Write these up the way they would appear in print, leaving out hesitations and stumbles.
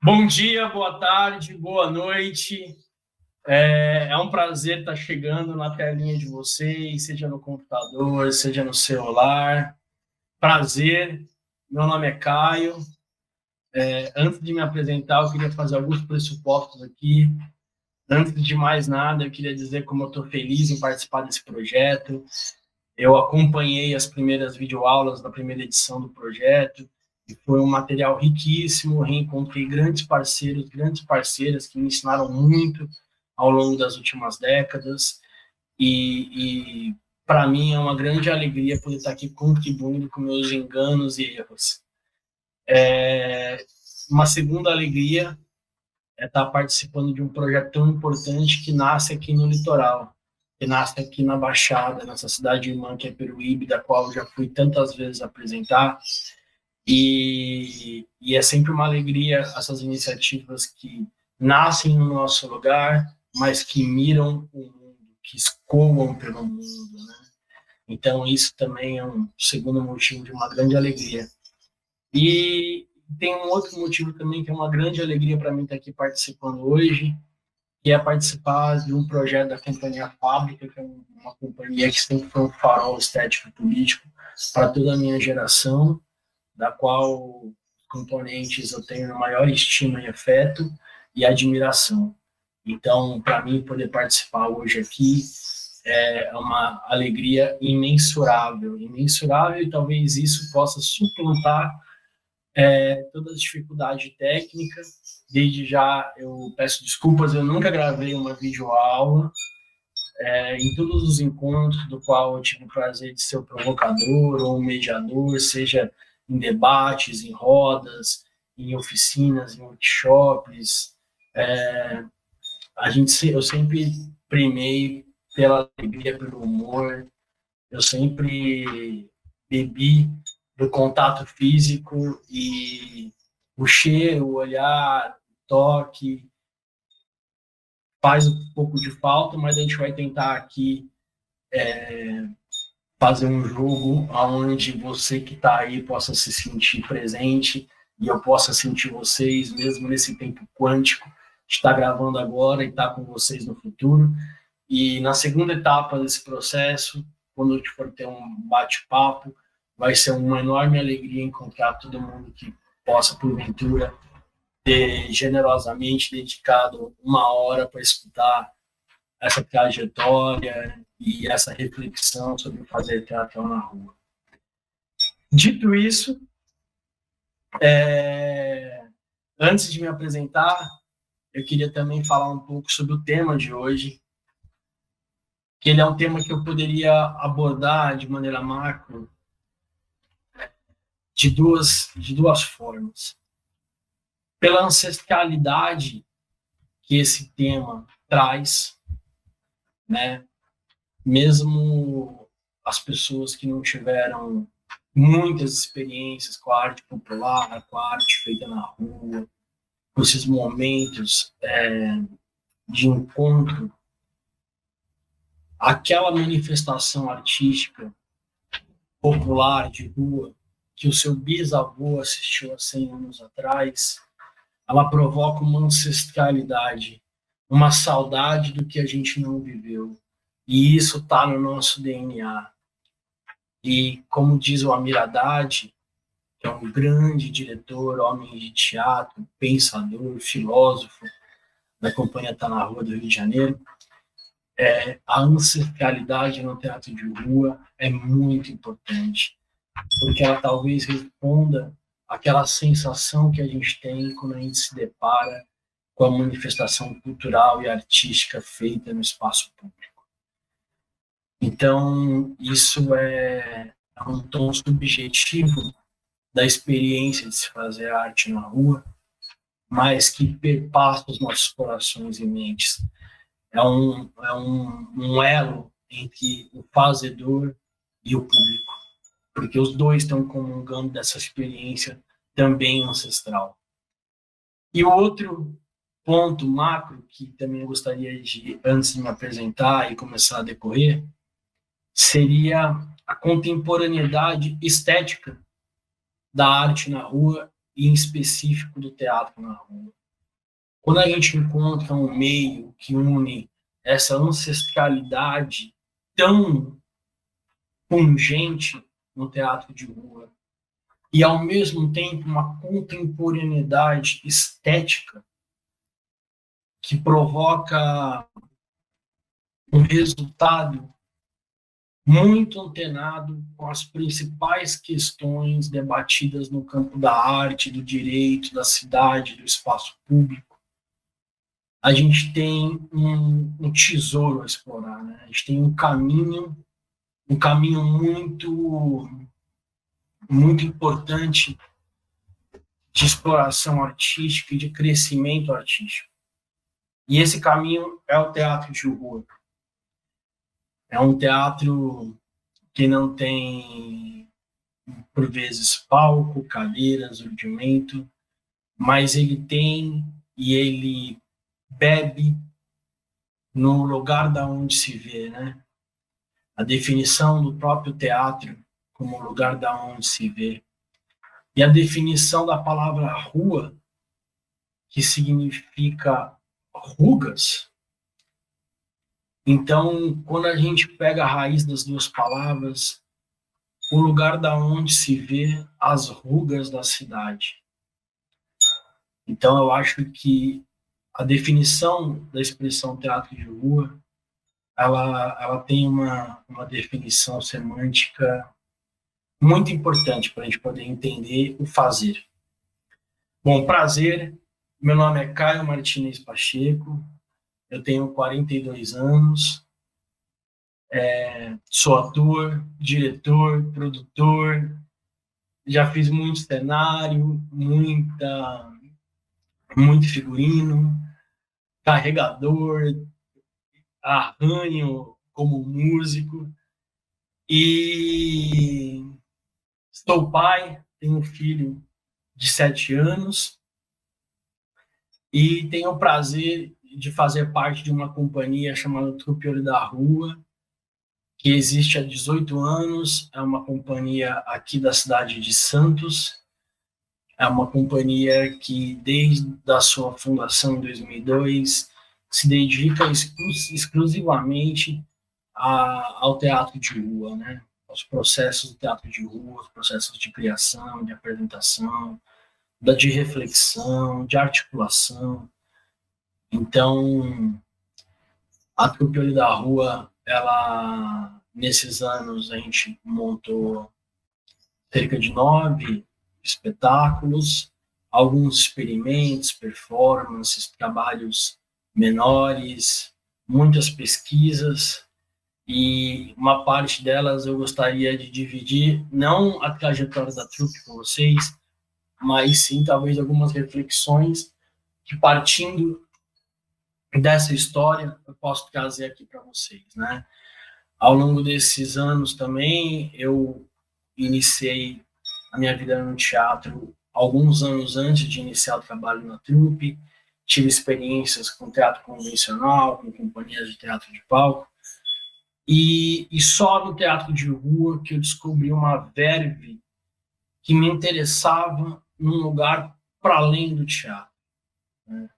Bom dia, boa tarde, boa noite. É um prazer estar chegando na telinha de vocês, seja no computador, seja no celular. Prazer, meu nome é Caio. Antes de me apresentar, eu queria fazer alguns pressupostos aqui. Antes de mais nada, eu queria dizer como eu estou feliz em participar desse projeto. Eu acompanhei as primeiras videoaulas da primeira edição do projeto e foi um material riquíssimo. Reencontrei grandes parceiros, grandes parceiras que me ensinaram muito ao longo das últimas décadas e para mim é uma grande alegria poder estar aqui contribuindo com meus enganos e erros. Uma segunda alegria é estar participando de um projeto tão importante que nasce aqui no litoral, que nasce aqui na Baixada, nessa cidade irmã que é Peruíbe, da qual eu já fui tantas vezes apresentar, e é sempre uma alegria essas iniciativas que nascem no nosso lugar, mas que miram o mundo, que escoam pelo mundo, né? Então isso também é um segundo motivo de uma grande alegria. E tem um outro motivo também que é uma grande alegria para mim estar aqui participando hoje, que é participar de um projeto da Companhia Fábrica, que é uma companhia que sempre foi um farol estético político para toda a minha geração, da qual componentes eu tenho a maior estima e afeto e admiração. Então, para mim, poder participar hoje aqui é uma alegria imensurável, imensurável, e talvez isso possa suplantar todas as dificuldades técnicas. Desde já eu peço desculpas, eu nunca gravei uma videoaula. Em todos os encontros do qual eu tive o prazer de ser o provocador ou o mediador, seja em debates, em rodas, em oficinas, em workshops, eu sempre primei pela alegria, pelo humor, eu sempre bebi do contato físico e o cheiro, o olhar, o toque faz um pouco de falta, mas a gente vai tentar aqui fazer um jogo onde você que está aí possa se sentir presente e eu possa sentir vocês, mesmo nesse tempo quântico, estar gravando agora e estar com vocês no futuro. E na segunda etapa desse processo, quando a gente for ter um bate-papo, vai ser uma enorme alegria encontrar todo mundo que possa, porventura, ter generosamente dedicado uma hora para escutar essa trajetória e essa reflexão sobre fazer teatro na rua. Dito isso, antes de me apresentar, eu queria também falar um pouco sobre o tema de hoje, que ele é um tema que eu poderia abordar de maneira macro de duas formas. Pela ancestralidade que esse tema traz, né? Mesmo as pessoas que não tiveram muitas experiências com a arte popular, com a arte feita na rua, com esses momentos de encontro, aquela manifestação artística popular de rua que o seu bisavô assistiu há 100 anos atrás, ela provoca uma ancestralidade, uma saudade do que a gente não viveu. E isso está no nosso DNA. E como diz o Amir Haddad, que é um grande diretor, homem de teatro, pensador, filósofo da Companhia Tá na Rua do Rio de Janeiro, a ancestralidade no teatro de rua é muito importante, porque ela talvez responda àquela sensação que a gente tem quando a gente se depara com a manifestação cultural e artística feita no espaço público. Então, isso é um tom subjetivo da experiência de se fazer arte na rua, mas que perpassa os nossos corações e mentes. É um elo entre o fazedor e o público, porque os dois estão comungando dessa experiência também ancestral. E o outro ponto macro que também eu gostaria de, antes de me apresentar e começar a decorrer, seria a contemporaneidade estética da arte na rua e em específico do teatro na rua. Quando a gente encontra um meio que une essa ancestralidade tão pungente no teatro de rua e, ao mesmo tempo, uma contemporaneidade estética que provoca um resultado muito antenado com as principais questões debatidas no campo da arte, do direito, da cidade, do espaço público, a gente tem um tesouro a explorar, né? A gente tem um caminho muito importante de exploração artística e de crescimento artístico. E esse caminho é o teatro de rua. É um teatro que não tem, por vezes, palco, cadeiras, rudimento, mas ele tem e ele bebe no lugar da onde se vê, né? A definição do próprio teatro como lugar da onde se vê. E a definição da palavra rua, que significa rugas. Então, quando a gente pega a raiz das duas palavras, o lugar da onde se vê as rugas da cidade. Então, eu acho que a definição da expressão teatro de rua, ela tem uma definição semântica muito importante para a gente poder entender o fazer. Bom, prazer, meu nome é Caio Martinez Pacheco, eu tenho 42 anos, sou ator, diretor, produtor, já fiz muito cenário, muito figurino, carregador, arranho como músico, e sou pai, tenho um filho de 7 anos, e tenho o prazer de fazer parte de uma companhia chamada Trupe Olho da Rua, que existe há 18 anos, é uma companhia aqui da cidade de Santos, é uma companhia que, desde a sua fundação em 2002, se dedica exclusivamente ao teatro de rua, né? Aos processos do teatro de rua, os processos de criação, de apresentação, de reflexão, de articulação. Então, a Trupe Olho da Rua, nesses anos, a gente montou cerca de 9 espetáculos, alguns experimentos, performances, trabalhos menores, muitas pesquisas, e uma parte delas eu gostaria de dividir, não a trajetória da trupe com vocês, mas sim talvez algumas reflexões que, partindo dessa história, eu posso trazer aqui para vocês, né? Ao longo desses anos também, eu iniciei a minha vida no teatro alguns anos antes de iniciar o trabalho na trupe, tive experiências com teatro convencional, com companhias de teatro de palco, e só no teatro de rua que eu descobri uma verve que me interessava num lugar para além do teatro, né?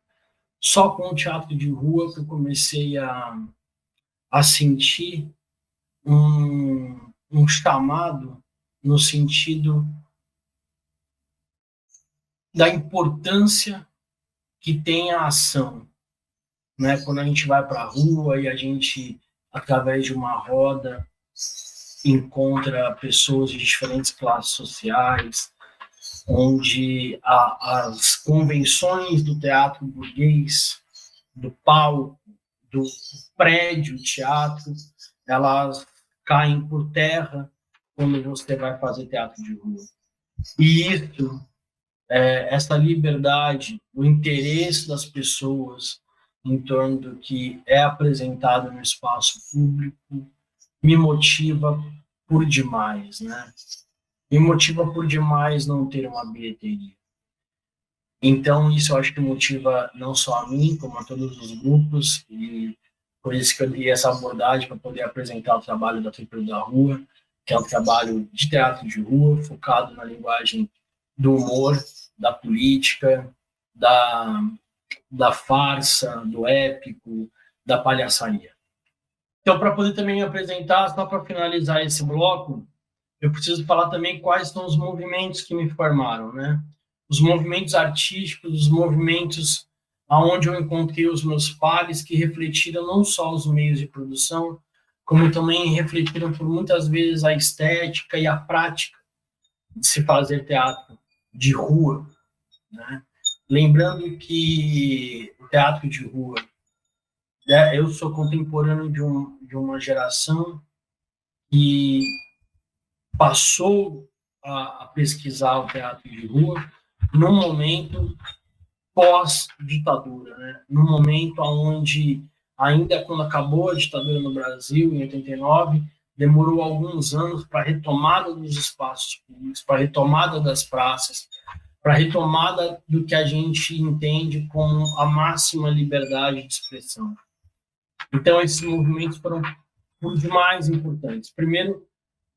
Só com o teatro de rua que eu comecei a sentir um chamado no sentido da importância que tem a ação, né? Quando a gente vai para a rua e a gente, através de uma roda, encontra pessoas de diferentes classes sociais, onde as convenções do teatro burguês, do palco, do prédio teatro, elas caem por terra quando você vai fazer teatro de rua. E isso, essa liberdade, o interesse das pessoas em torno do que é apresentado no espaço público, me motiva por demais, né? Me motiva por demais não ter uma bilheteria. Então, isso eu acho que motiva não só a mim, como a todos os grupos, e por isso que eu dei essa abordagem para poder apresentar o trabalho da Trupe Olho da Rua, que é um trabalho de teatro de rua, focado na linguagem do humor da política, da farsa, do épico, da palhaçaria. Então, para poder também me apresentar, só para finalizar esse bloco, eu preciso falar também quais são os movimentos que me formaram, né? Os movimentos artísticos, os movimentos aonde eu encontrei os meus pares que refletiram não só os meios de produção, como também refletiram por muitas vezes a estética e a prática de se fazer teatro de rua, né? Lembrando que o teatro de rua, né, eu sou contemporâneo de uma geração que passou a pesquisar o teatro de rua num momento pós-ditadura, né? Num momento onde, ainda quando acabou a ditadura no Brasil, em 89, demorou alguns anos para a retomada dos espaços públicos, para a retomada das praças, para a retomada do que a gente entende como a máxima liberdade de expressão. Então, esses movimentos foram por demais importantes. Primeiro,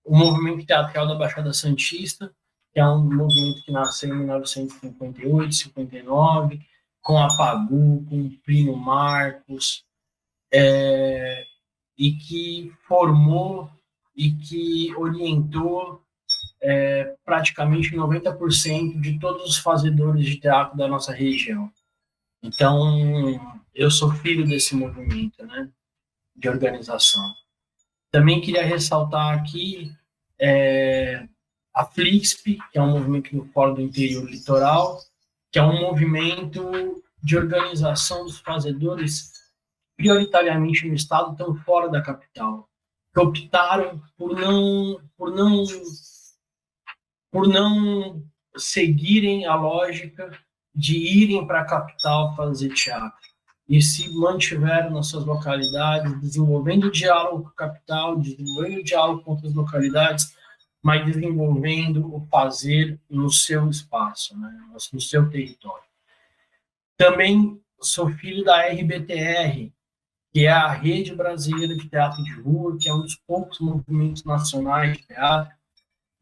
o movimento teatral da Baixada Santista, que é um movimento que nasceu em 1958, 59, com a Pagu, com o Plínio Marcos, e que formou e que orientou praticamente 90% de todos os fazedores de teatro da nossa região. Então, eu sou filho desse movimento, né, de organização. Também queria ressaltar aqui a FLIXP, que é um movimento no Fórum do Interior Litoral, que é um movimento de organização dos fazedores prioritariamente no estado, estão fora da capital, que optaram por não seguirem a lógica de irem para a capital fazer teatro, e se mantiveram nas suas localidades, desenvolvendo diálogo com a capital, desenvolvendo diálogo com outras localidades, mas desenvolvendo o fazer no seu espaço, né, no seu território. Também sou filho da RBTR, que é a Rede Brasileira de Teatro de Rua, que é um dos poucos movimentos nacionais de teatro.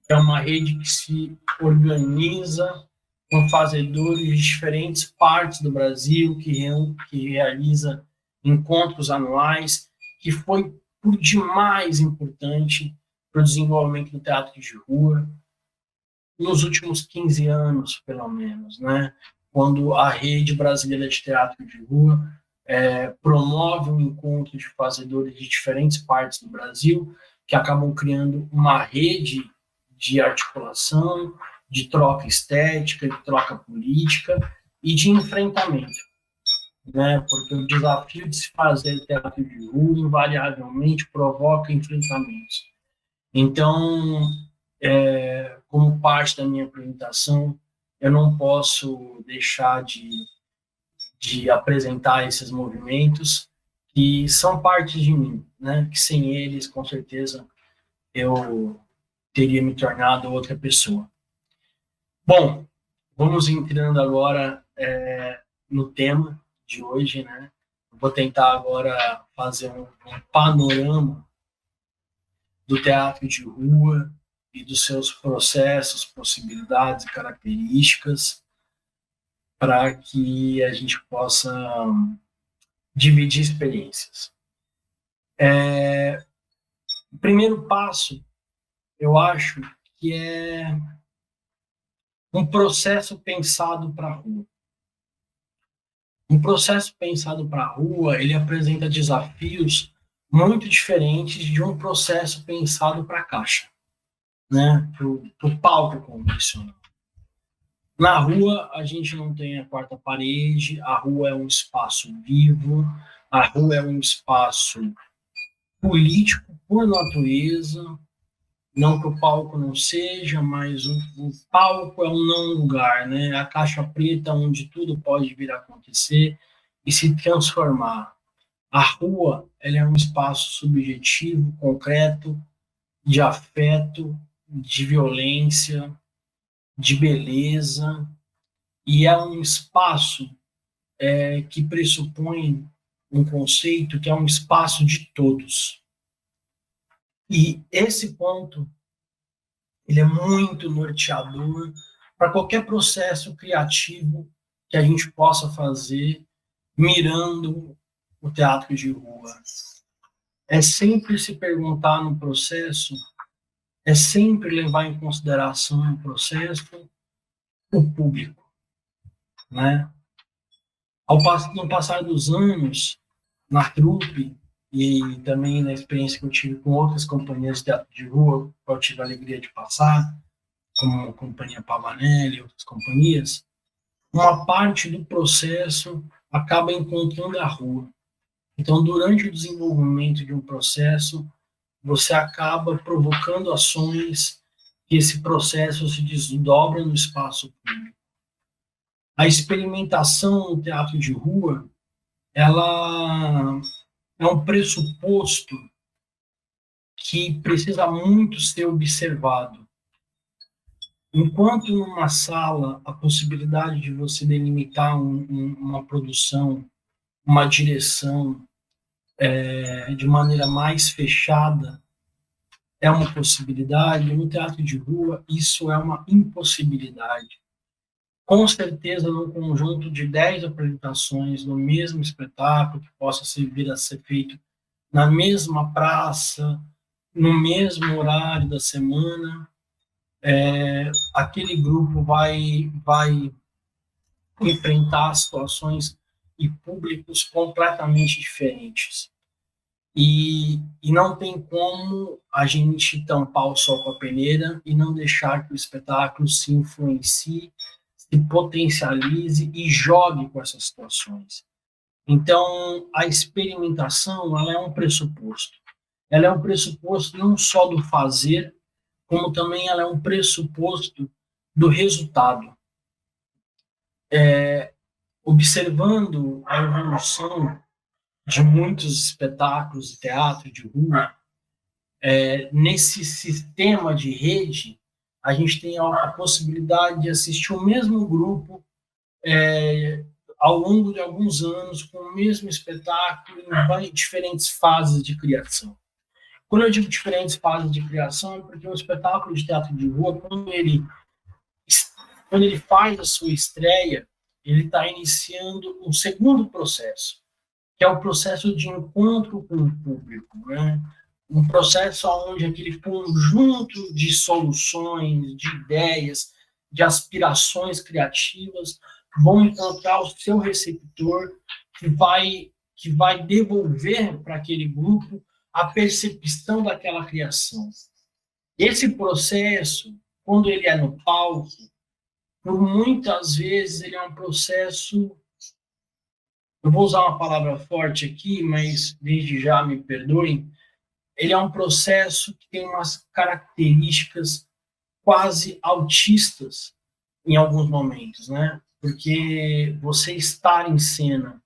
É uma rede que se organiza com fazedores de diferentes partes do Brasil, que realiza encontros anuais, que foi por demais importante para o desenvolvimento do teatro de rua, nos últimos 15 anos, pelo menos, né? Quando a Rede Brasileira de Teatro de Rua promove um encontro de fazedores de diferentes partes do Brasil, que acabam criando uma rede de articulação, de troca estética, de troca política e de enfrentamento, né? Porque o desafio de se fazer teatro de rua invariavelmente provoca enfrentamentos. Então, como parte da minha apresentação, eu não posso deixar de apresentar esses movimentos que são parte de mim, né? Que sem eles, com certeza, eu teria me tornado outra pessoa. Bom, vamos entrando agora no tema de hoje, né? Vou tentar agora fazer um panorama do teatro de rua e dos seus processos, possibilidades e características, para que a gente possa dividir experiências. O primeiro passo, eu acho, que é um processo pensado para a rua. Um processo pensado para a rua, ele apresenta desafios muito diferentes de um processo pensado para a caixa, né? Para o palco convencional. Na rua, a gente não tem a quarta parede, a rua é um espaço vivo, a rua é um espaço político por natureza, não que o palco não seja, mas o palco é um não lugar, né? A caixa preta onde tudo pode vir a acontecer e se transformar. A rua, ela é um espaço subjetivo, concreto, de afeto, de violência, de beleza, e é um espaço que pressupõe um conceito que é um espaço de todos. E esse ponto, ele é muito norteador para qualquer processo criativo que a gente possa fazer mirando o teatro de rua. É sempre se perguntar no processo, é sempre levar em consideração no processo o público, né? No passar dos anos, na trupe e também na experiência que eu tive com outras companhias de teatro de rua, que eu tive a alegria de passar, como a Companhia Pavanelli e outras companhias, uma parte do processo acaba encontrando a rua. Então, durante o desenvolvimento de um processo, você acaba provocando ações que esse processo se desdobra no espaço público. A experimentação no teatro de rua, ela é um pressuposto que precisa muito ser observado. Enquanto numa sala, a possibilidade de você delimitar uma produção, uma direção de maneira mais fechada é uma possibilidade, no teatro de rua isso é uma impossibilidade. Com certeza, num conjunto de 10 apresentações no mesmo espetáculo, que possa vir a ser feito na mesma praça, no mesmo horário da semana, aquele grupo vai enfrentar situações e públicos completamente diferentes. E não tem como a gente tampar o sol com a peneira e não deixar que o espetáculo se influencie, se potencialize e jogue com essas situações. Então, a experimentação, ela é um pressuposto. Ela é um pressuposto não só do fazer, como também ela é um pressuposto do resultado. Observando a evolução de muitos espetáculos de teatro de rua, nesse sistema de rede, a gente tem a possibilidade de assistir o mesmo grupo ao longo de alguns anos, com o mesmo espetáculo, em diferentes fases de criação. Quando eu digo diferentes fases de criação, é porque o espetáculo de teatro de rua, quando ele faz a sua estreia, ele está iniciando um segundo processo, que é o processo de encontro com o público, né? Um processo onde aquele conjunto de soluções, de ideias, de aspirações criativas vão encontrar o seu receptor, que vai devolver para aquele grupo a percepção daquela criação. Esse processo, quando ele é no palco, por muitas vezes ele é um processo, eu vou usar uma palavra forte aqui, mas desde já me perdoem, ele é um processo que tem umas características quase autistas em alguns momentos, né? Porque você estar em cena,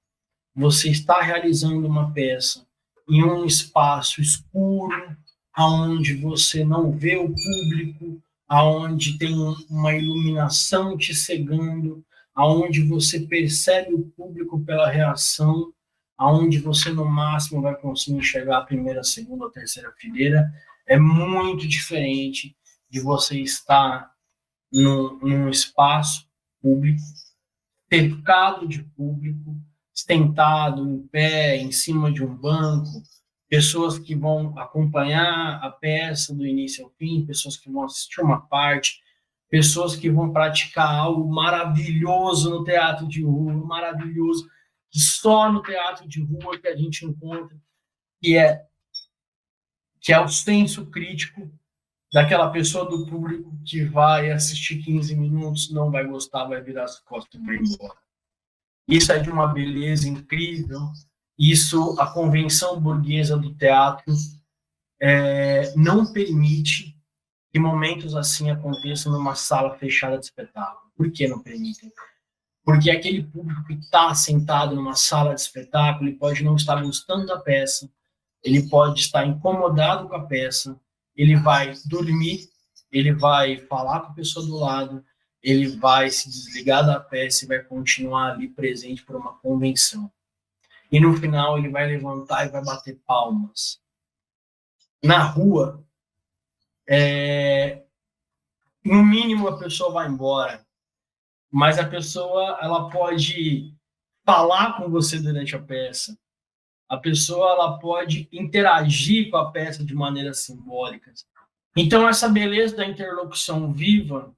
você está realizando uma peça em um espaço escuro, aonde você não vê o público, aonde tem uma iluminação te cegando, aonde você percebe o público pela reação, aonde você no máximo vai conseguir enxergar a primeira, a segunda ou terceira fileira, é muito diferente de você estar num espaço público, cercado de público, sentado em pé, em cima de um banco, pessoas que vão acompanhar a peça do início ao fim, pessoas que vão assistir uma parte, pessoas que vão praticar algo maravilhoso no teatro de rua, maravilhoso, que só no teatro de rua que a gente encontra, que é o senso crítico daquela pessoa do público que vai assistir 15 minutos, não vai gostar, vai virar as costas e vai embora. Isso é de uma beleza incrível. Isso, a convenção burguesa do teatro não permite que momentos assim aconteçam numa sala fechada de espetáculo. Por que não permitem? Porque aquele público que está sentado numa sala de espetáculo, ele pode não estar gostando da peça, ele pode estar incomodado com a peça, ele vai dormir, ele vai falar com a pessoa do lado, ele vai se desligar da peça e vai continuar ali presente por uma convenção. E no final ele vai levantar e vai bater palmas. Na rua, no mínimo a pessoa vai embora, mas a pessoa ela pode falar com você durante a peça. A pessoa ela pode interagir com a peça de maneira simbólica. Então, essa beleza da interlocução viva,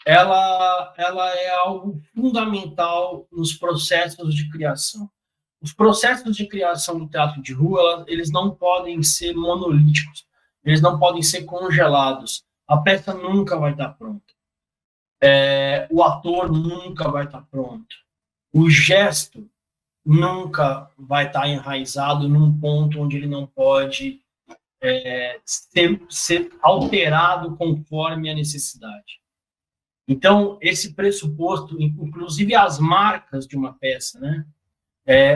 ela é algo fundamental nos processos de criação. Os processos de criação do teatro de rua, eles não podem ser monolíticos, eles não podem ser congelados. A peça nunca vai estar pronta. O ator nunca vai estar pronto. O gesto nunca vai estar enraizado num ponto onde ele não pode ser alterado conforme a necessidade. Então, esse pressuposto, inclusive as marcas de uma peça, né?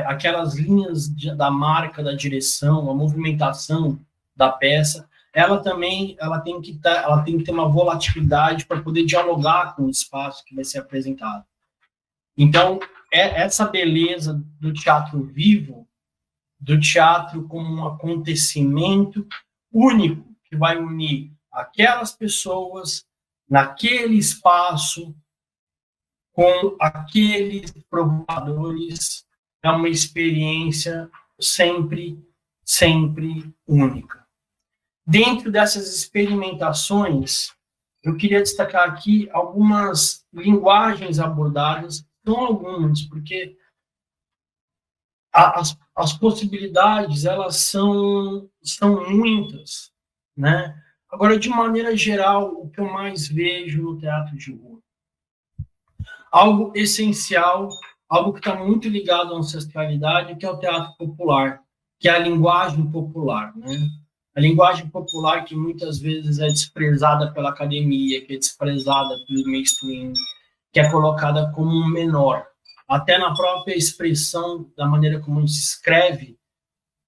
Aquelas linhas da marca, da direção, a movimentação da peça, ela tem que ter uma volatilidade para poder dialogar com o espaço que vai ser apresentado. Então, essa beleza do teatro vivo, do teatro como um acontecimento único que vai unir aquelas pessoas naquele espaço com aqueles provocadores, é uma experiência sempre única. Dentro dessas experimentações, eu queria destacar aqui algumas linguagens abordadas, não algumas, porque as possibilidades, elas são muitas, né? Agora, de maneira geral, o que eu mais vejo no teatro de rua? Algo essencial, algo que está muito ligado à ancestralidade, que é o teatro popular, que é a linguagem popular, né? A linguagem popular que muitas vezes é desprezada pela academia, que é desprezada pelo mainstream, que é colocada como um menor. Até na própria expressão, da maneira como se escreve,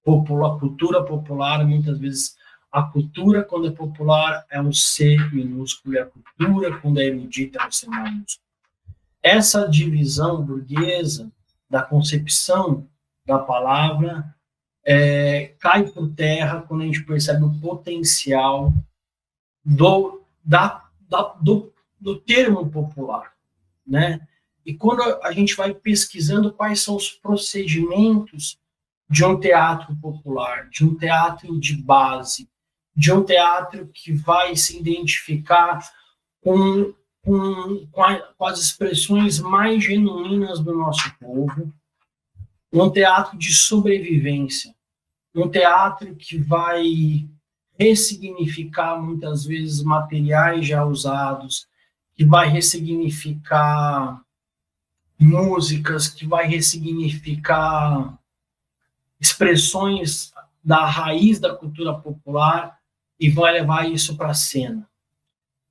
cultura popular, muitas vezes a cultura, quando é popular, é um C minúsculo, e a cultura, quando é erudita, é um C maiúsculo. Essa divisão burguesa da concepção da palavra cai por terra quando a gente percebe o potencial do termo popular, né? E quando a gente vai pesquisando quais são os procedimentos de um teatro popular, de um teatro de base, de um teatro que vai se identificar com as expressões mais genuínas do nosso povo, um teatro de sobrevivência, um teatro que vai ressignificar muitas vezes materiais já usados, que vai ressignificar músicas, que vai ressignificar expressões da raiz da cultura popular e vai levar isso para a cena.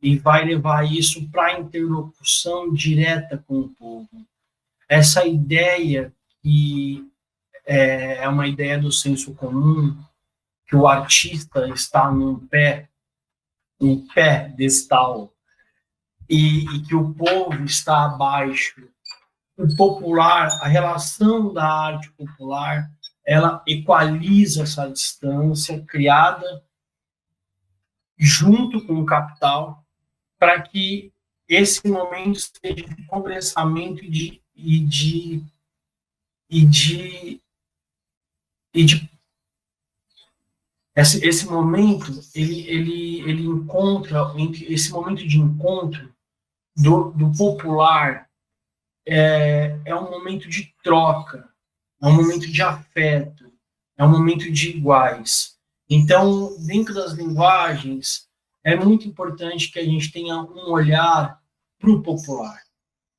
E vai levar isso para a interlocução direta com o povo. Essa ideia que é uma ideia do senso comum, que o artista está num pedestal, e que o povo está abaixo. O popular, a relação da arte popular, ela equaliza essa distância criada junto com o capital, para que esse momento seja de conversamento esse momento ele encontra esse momento de encontro do popular é um momento de troca, é um momento de afeto, é um momento de iguais. Então, dentro das linguagens, é muito importante que a gente tenha um olhar para o popular,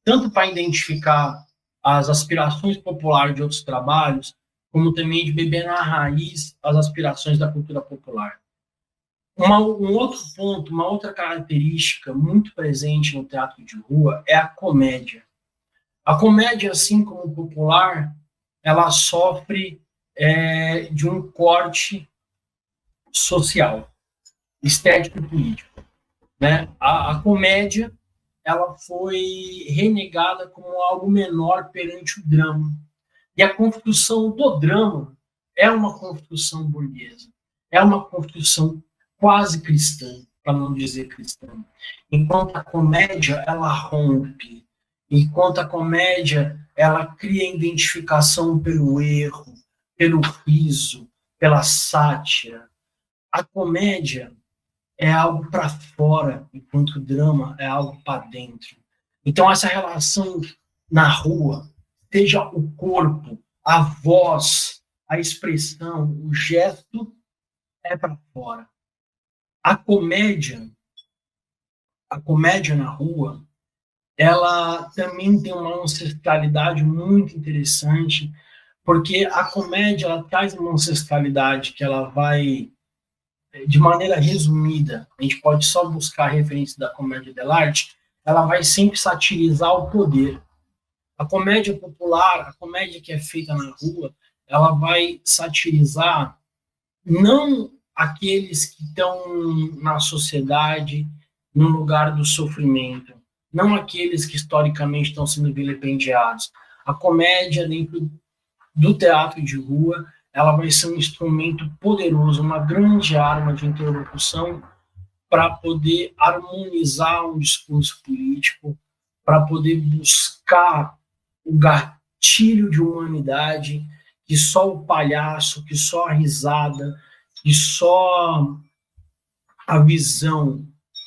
tanto para identificar as aspirações populares de outros trabalhos, como também de beber na raiz as aspirações da cultura popular. Um outro ponto, uma outra característica muito presente no teatro de rua é a comédia. A comédia, assim como o popular, ela sofre de um corte social, estético e político, né? A comédia, ela foi renegada como algo menor perante o drama. E a construção do drama é uma construção burguesa, é uma construção quase cristã, para não dizer cristã. Enquanto a comédia, ela rompe, enquanto a comédia, ela cria identificação pelo erro, pelo riso, pela sátira. A comédia é algo para fora, enquanto o drama é algo para dentro. Então, essa relação na rua, seja o corpo, a voz, a expressão, o gesto, é para fora. A comédia na rua, ela também tem uma ancestralidade muito interessante, porque a comédia ela traz uma ancestralidade que ela vai, de maneira resumida, a gente pode só buscar a referência da comédia dell'arte, ela vai sempre satirizar o poder. A comédia popular, a comédia que é feita na rua, ela vai satirizar não aqueles que estão na sociedade no lugar do sofrimento, não aqueles que historicamente estão sendo vilipendiados. A comédia dentro do teatro de rua, ela vai ser um instrumento poderoso, uma grande arma de interlocução para poder harmonizar um discurso político, para poder buscar o gatilho de humanidade que só o palhaço, que só a risada, que só a visão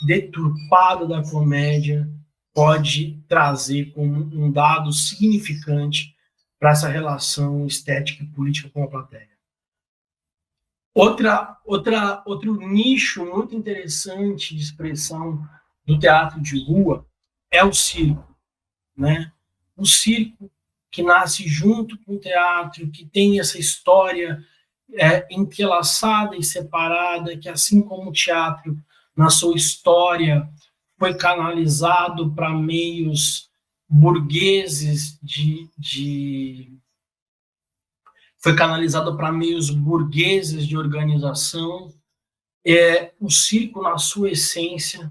deturpada da comédia pode trazer como um dado significante para essa relação estética e política com a plateia. Outro nicho muito interessante de expressão do teatro de rua é o circo, né? O circo que nasce junto com o teatro, que tem essa história entrelaçada e separada, que assim como o teatro, na sua história, foi canalizado para meios burgueses foi canalizado para meios burgueses de organização. O circo, na sua essência,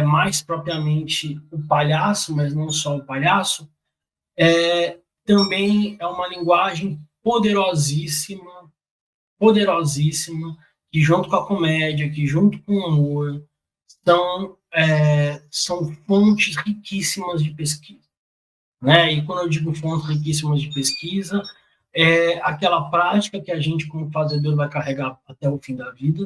mais propriamente o palhaço, mas não só o palhaço, também é uma linguagem poderosíssima, que junto com a comédia, que junto com o humor, são fontes riquíssimas de pesquisa. Né? E quando eu digo fontes riquíssimas de pesquisa, é aquela prática que a gente, como fazedor, vai carregar até o fim da vida,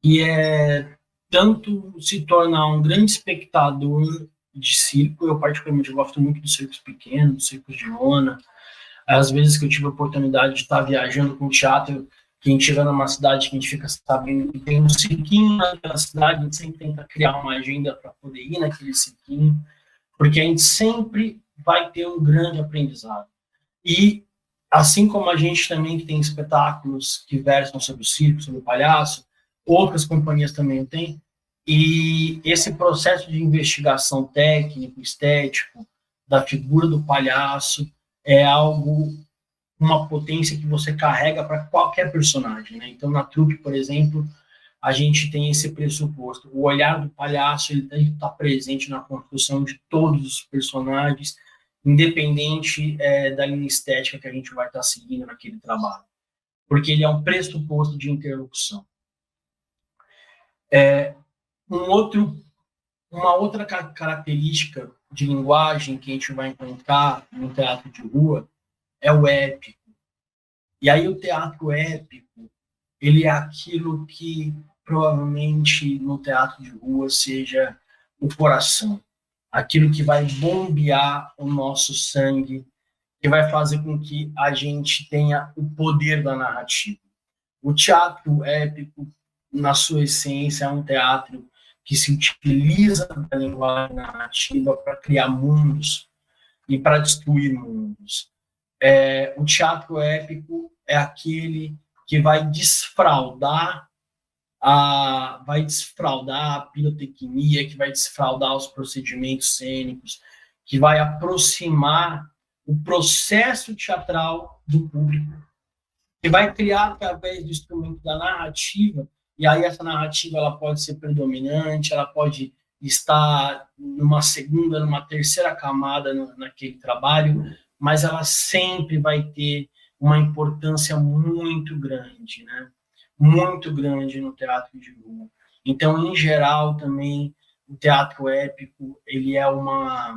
e é tanto se tornar um grande espectador de circo. Eu particularmente gosto muito dos circos pequenos, dos circos de lona. Às vezes que eu tive a oportunidade de estar viajando com o teatro, que a gente chega numa cidade que a gente fica sabendo que tem um cirquinho naquela cidade, a gente sempre tenta criar uma agenda para poder ir naquele cirquinho, porque a gente sempre vai ter um grande aprendizado. E assim como a gente também tem espetáculos que versam sobre o circo, sobre o palhaço, outras companhias também têm, e esse processo de investigação técnico, estético, da figura do palhaço, é algo, uma potência que você carrega para qualquer personagem, né? Então, na trupe, por exemplo, a gente tem esse pressuposto. O olhar do palhaço, ele tem que estar presente na construção de todos os personagens, independente da linha estética que a gente vai estar seguindo naquele trabalho. Porque ele é um pressuposto de interlocução. Uma outra característica de linguagem que a gente vai encontrar no teatro de rua é o épico. E aí o teatro épico, ele é aquilo que provavelmente no teatro de rua seja o coração, aquilo que vai bombear o nosso sangue, que vai fazer com que a gente tenha o poder da narrativa. O teatro épico, na sua essência, é um teatro que se utiliza da linguagem narrativa para criar mundos e para destruir mundos. O teatro épico é aquele que vai desfraudar a pirotecnia, que vai desfraudar os procedimentos cênicos, que vai aproximar o processo teatral do público, que vai criar através do instrumento da narrativa, e aí essa narrativa ela pode ser predominante, ela pode estar numa segunda, numa terceira camada naquele trabalho, mas ela sempre vai ter uma importância muito grande, né? Muito grande no teatro de rua. Então, em geral, também, o teatro épico, ele é uma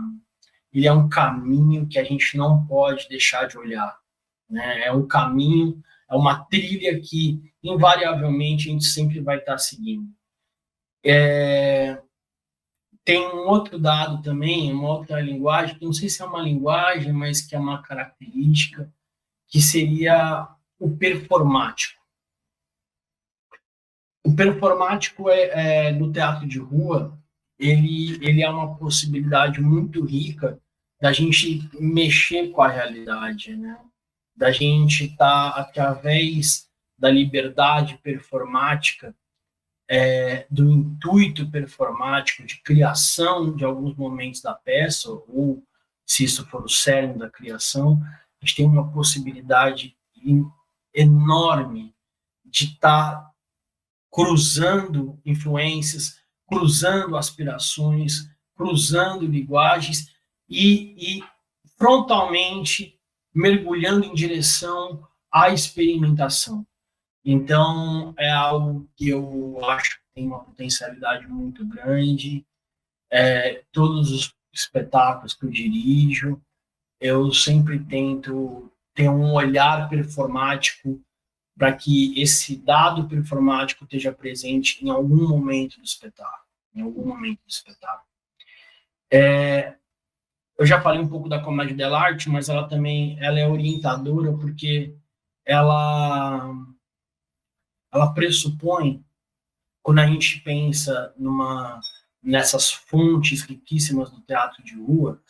ele é um caminho que a gente não pode deixar de olhar, né? É um caminho, é uma trilha que, invariavelmente, a gente sempre vai estar seguindo. Tem um outro dado também, uma outra linguagem, que não sei se é uma linguagem, mas que é uma característica, que seria o performático. O performático no teatro de rua, ele é uma possibilidade muito rica da gente mexer com a realidade, né? Da gente estar, através da liberdade performática, do intuito performático de criação de alguns momentos da peça, ou se isso for o cerne da criação, a gente tem uma possibilidade enorme de estar cruzando influências, cruzando aspirações, cruzando linguagens e frontalmente mergulhando em direção à experimentação. Então, é algo que eu acho que tem uma potencialidade muito grande. Todos os espetáculos que eu dirijo, eu sempre tento ter um olhar performático para que esse dado performático esteja presente em algum momento do espetáculo. Em algum momento do espetáculo. Eu já falei um pouco da comédia dell'arte, mas ela também é orientadora porque ela pressupõe, quando a gente pensa nessas fontes riquíssimas do teatro de rua,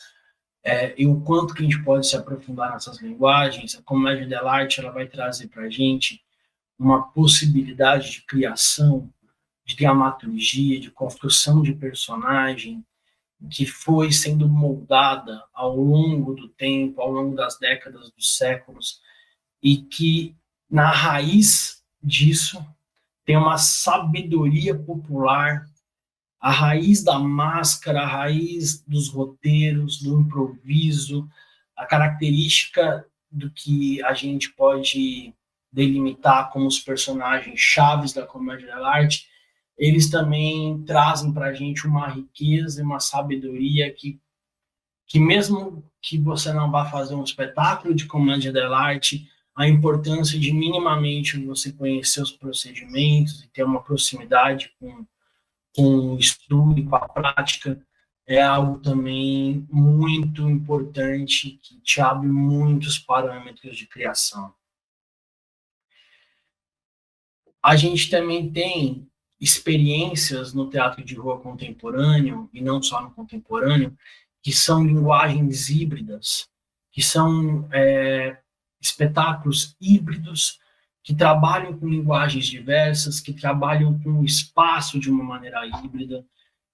e o quanto que a gente pode se aprofundar nessas linguagens, a comédia dell'arte ela vai trazer para a gente uma possibilidade de criação, de dramaturgia, de construção de personagem, que foi sendo moldada ao longo do tempo, ao longo das décadas, dos séculos, e que, na raiz disso, tem uma sabedoria popular, a raiz da máscara, a raiz dos roteiros, do improviso, a característica do que a gente pode delimitar como os personagens chaves da comédia dell'arte, eles também trazem para a gente uma riqueza e uma sabedoria que mesmo que você não vá fazer um espetáculo de comédia dell'arte, a importância de minimamente você conhecer os procedimentos e ter uma proximidade com o estudo e com a prática é algo também muito importante que te abre muitos parâmetros de criação. A gente também tem experiências no teatro de rua contemporâneo, e não só no contemporâneo, que são linguagens híbridas, que são espetáculos híbridos que trabalham com linguagens diversas, que trabalham com o espaço de uma maneira híbrida,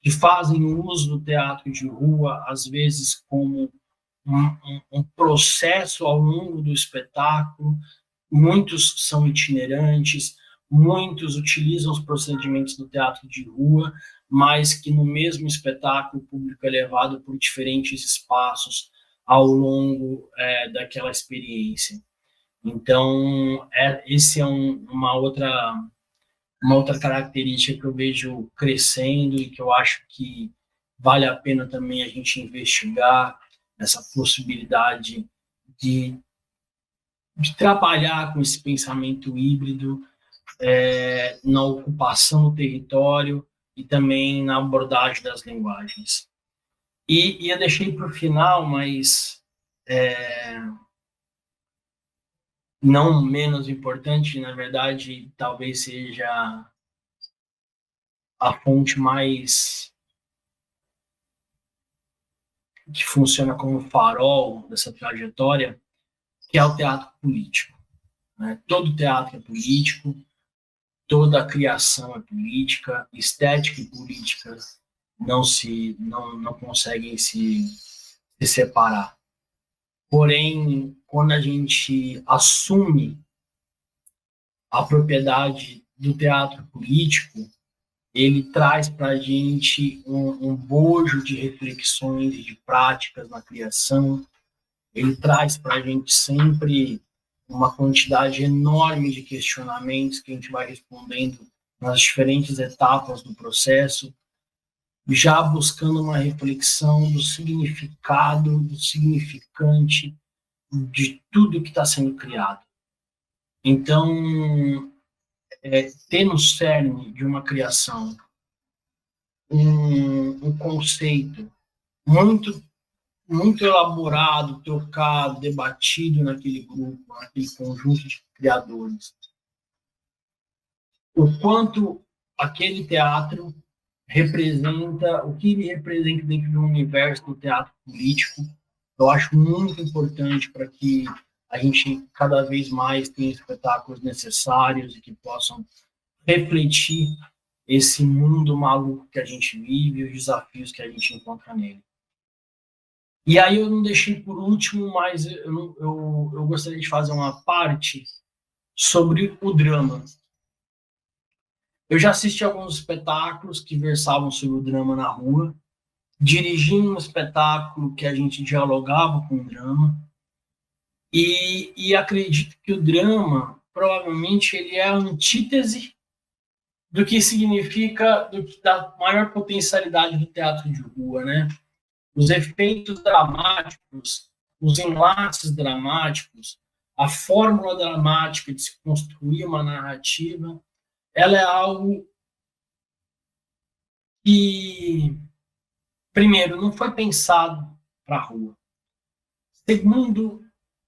que fazem uso do teatro de rua, às vezes, como um processo ao longo do espetáculo. Muitos são itinerantes, muitos utilizam os procedimentos do teatro de rua, mas que no mesmo espetáculo o público é levado por diferentes espaços ao longo daquela experiência. Então, esse é uma outra característica que eu vejo crescendo e que eu acho que vale a pena também a gente investigar essa possibilidade de trabalhar com esse pensamento híbrido na ocupação do território e também na abordagem das linguagens. E eu deixei para o final, mas não menos importante, na verdade, talvez seja a fonte mais que funciona como farol dessa trajetória, que é o teatro político. Né? Todo teatro é político, toda criação é política, estética e política não conseguem se separar. Porém, quando a gente assume a propriedade do teatro político, ele traz para a gente um bojo de reflexões e de práticas na criação, ele traz para a gente sempre uma quantidade enorme de questionamentos que a gente vai respondendo nas diferentes etapas do processo, já buscando uma reflexão do significado, do significante de tudo que está sendo criado. Então, ter no cerne de uma criação um conceito muito, muito elaborado, trocado, debatido naquele grupo, naquele conjunto de criadores. O quanto aquele teatro representa, o que ele representa dentro do universo do teatro político, eu acho muito importante para que a gente cada vez mais tenha espetáculos necessários e que possam refletir esse mundo maluco que a gente vive e os desafios que a gente encontra nele. E aí eu não deixei por último, mas eu gostaria de fazer uma parte sobre o drama. Eu já assisti alguns espetáculos que versavam sobre o drama na rua, dirigi um espetáculo que a gente dialogava com o drama, e acredito que o drama, provavelmente, ele é a antítese do que significa, da maior potencialidade do teatro de rua, né? Os efeitos dramáticos, os enlaces dramáticos, a fórmula dramática de se construir uma narrativa, ela é algo que, primeiro, não foi pensado para a rua. Segundo,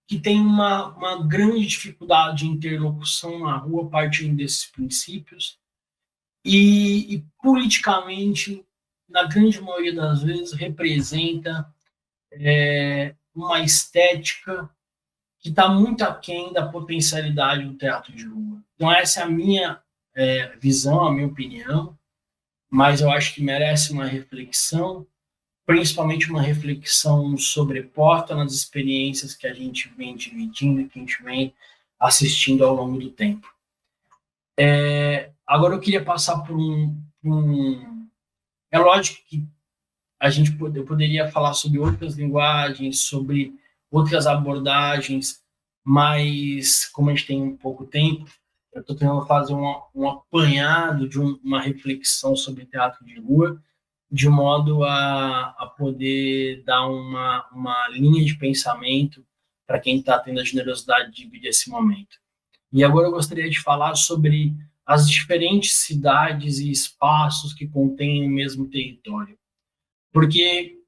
que tem uma grande dificuldade de interlocução na rua partindo desses princípios. E politicamente, na grande maioria das vezes, representa uma estética que está muito aquém da potencialidade do teatro de rua. Então, essa é a minha visão, a minha opinião, mas eu acho que merece uma reflexão, principalmente uma reflexão sobreposta nas experiências que a gente vem dividindo, que a gente vem assistindo ao longo do tempo. Agora eu queria passar por É lógico que eu poderia falar sobre outras linguagens, sobre outras abordagens, mas como a gente tem pouco tempo, eu estou tentando fazer um apanhado de uma reflexão sobre teatro de rua, de modo a poder dar uma linha de pensamento para quem está tendo a generosidade de dividir esse momento. E agora eu gostaria de falar sobre as diferentes cidades e espaços que contêm o mesmo território. Porque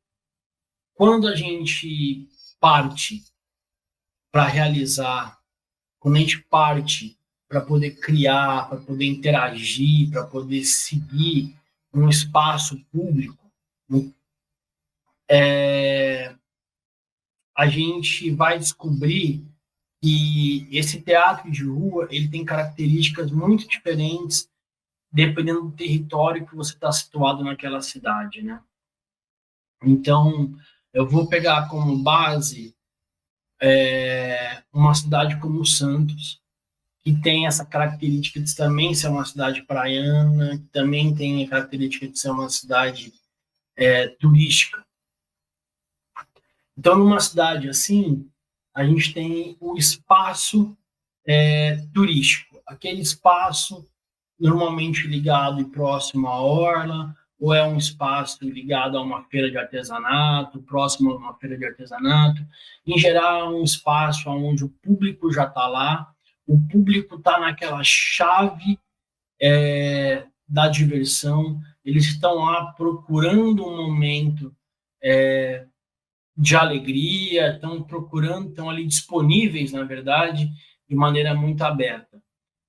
quando a gente parte para realizar, quando a gente parte para poder criar, para poder interagir, para poder seguir um espaço público, a gente vai descobrir que esse teatro de rua ele tem características muito diferentes dependendo do território que você está situado naquela cidade, né? Então, eu vou pegar como base uma cidade como Santos, que tem essa característica de também ser uma cidade praiana, que também tem a característica de ser uma cidade turística. Então, numa cidade assim, a gente tem o espaço turístico, aquele espaço normalmente ligado e próximo à orla, ou é um espaço ligado a uma feira de artesanato, próximo a uma feira de artesanato. Em geral, é um espaço onde o público já está lá, o público está naquela chave da diversão, eles estão lá procurando um momento de alegria, estão ali disponíveis, na verdade, de maneira muito aberta.